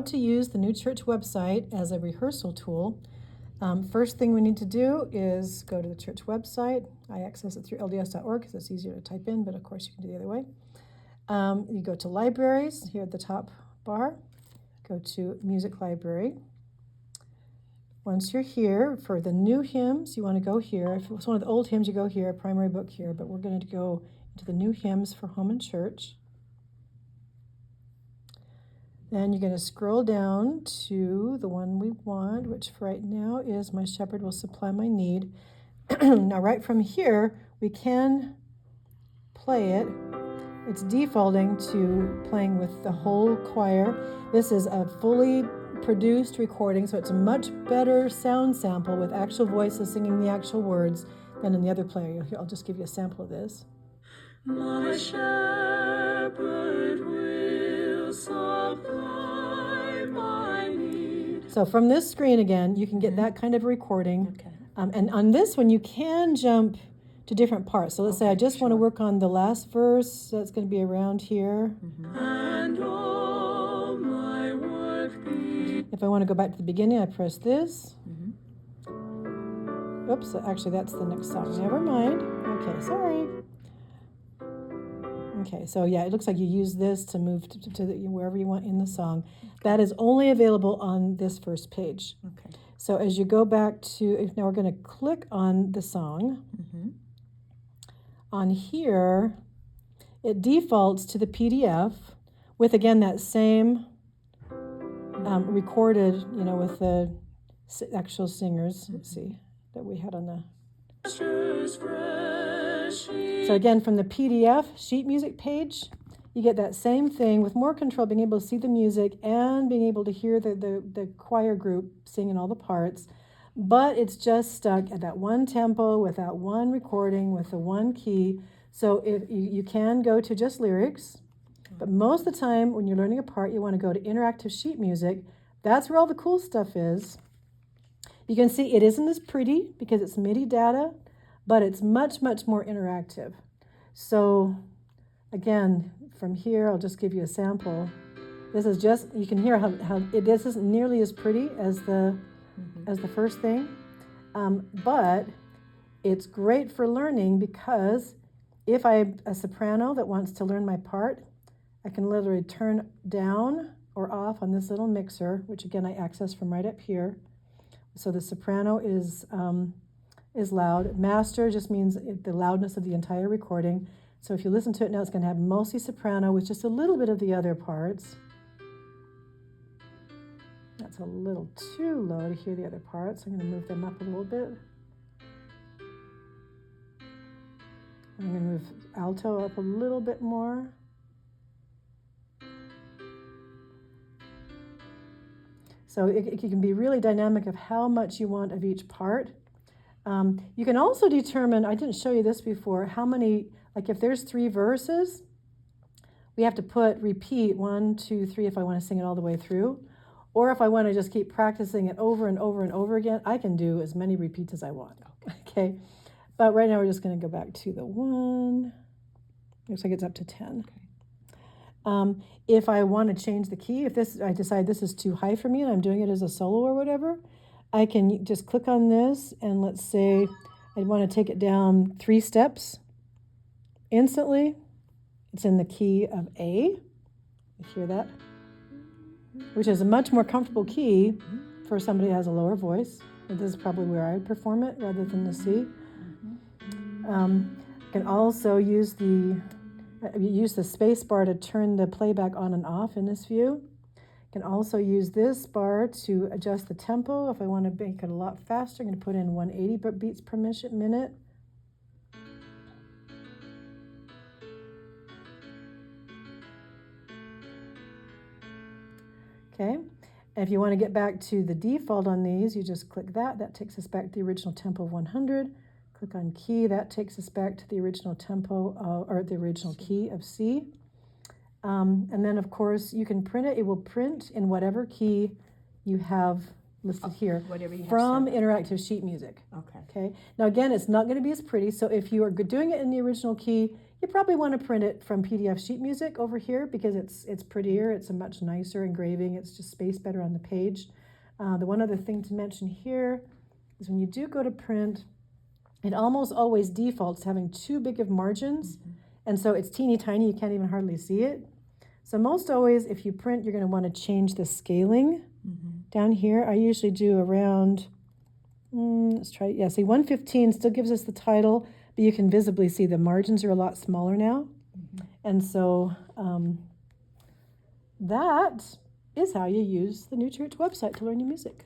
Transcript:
To use the new church website as a rehearsal tool. First thing we need to do is go to the church website. I access it through lds.org because it's easier to type in, but of course you can do the other way. You go to libraries here at the top bar. Go to music library. Once you're here, for the new hymns, you want to go here. If it was one of the old hymns, you go here, primary book here, but we're going to go into the new hymns for home and church. Then you're going to scroll down to the one we want, which for right now is My Shepherd Will Supply My Need. Now, right from here, we can play it. It's defaulting to playing with the whole choir. This is a fully produced recording, so it's a much better sound sample with actual voices singing the actual words than in the other player. I'll just give you a sample of this. My shepherd will supply my need. So from this screen again, you can get that kind of recording. Okay. And on this one, you can jump to different parts. So let's say I just want to work on the last verse. So that's going to be around here. And all my work be. If I want to go back to the beginning, I press this. Oops, actually that's the next song. Never mind. Okay, sorry. Okay, so yeah, it looks like you use this to move to wherever you want in the song. That is only available on this first page. Okay. So as you go back to, now we're going to click on the song. On here, it defaults to the PDF with, again, that same recorded, with the actual singers, let's see, that we had on the... So again, from the PDF sheet music page, you get that same thing with more control, being able to see the music and being able to hear the choir group singing all the parts. But it's just stuck at that one tempo with that one recording with the one key. So if you can go to just lyrics, but most of the time when you're learning a part, you want to go to interactive sheet music. That's where all the cool stuff is. You can see it isn't as pretty because it's MIDI data, but it's much, much more interactive. So again, from here, I'll just give you a sample. This is just, you can hear how this isn't nearly as pretty as the first thing, but it's great for learning because if I'm a soprano that wants to learn my part, I can literally turn down or off on this little mixer, which again I access from right up here. So the soprano is loud. Master just means the loudness of the entire recording. So if you listen to it now, it's going to have mostly soprano with just a little bit of the other parts. That's a little too low to hear the other parts. I'm going to move them up a little bit. I'm going to move alto up a little bit more. So it can be really dynamic of how much you want of each part. You can also determine, I didn't show you this before, how many, like if there's 3 verses, we have to put repeat 1, 2, 3 if I want to sing it all the way through. Or if I want to just keep practicing it over and over and over again, I can do as many repeats as I want. Okay. But right now we're just going to go back to the 1. Looks like it's up to 10. Okay. If I want to change the key, I decide this is too high for me and I'm doing it as a solo or whatever, I can just click on this and let's say I want to take it down 3 steps. Instantly, it's in the key of A. You hear that? Which is a much more comfortable key for somebody who has a lower voice. This is probably where I would perform it rather than the C. You can also use the space bar to turn the playback on and off in this view. You can also use this bar to adjust the tempo. If I want to make it a lot faster, I'm going to put in 180 beats per minute. Okay, and if you want to get back to the default on these, you just click that. That takes us back to the original tempo of 100. Click on key. That takes us back to the original tempo or the original key of C. And then, of course, you can print it. It will print in whatever key you have listed here from interactive sheet music. Okay. Now, again, it's not going to be as pretty. So if you are doing it in the original key, You probably want to print it from PDF sheet music over here because it's prettier. It's a much nicer engraving. It's just spaced better on the page. The one other thing to mention here is when you do go to print, it almost always defaults having too big of margins. And so it's teeny tiny. You can't even hardly see it. So most always, if you print, you're going to want to change the scaling. Down here, I usually do around, let's try, yeah, see 115 still gives us the title, but you can visibly see the margins are a lot smaller now. And so that is how you use the New Church website to learn your music.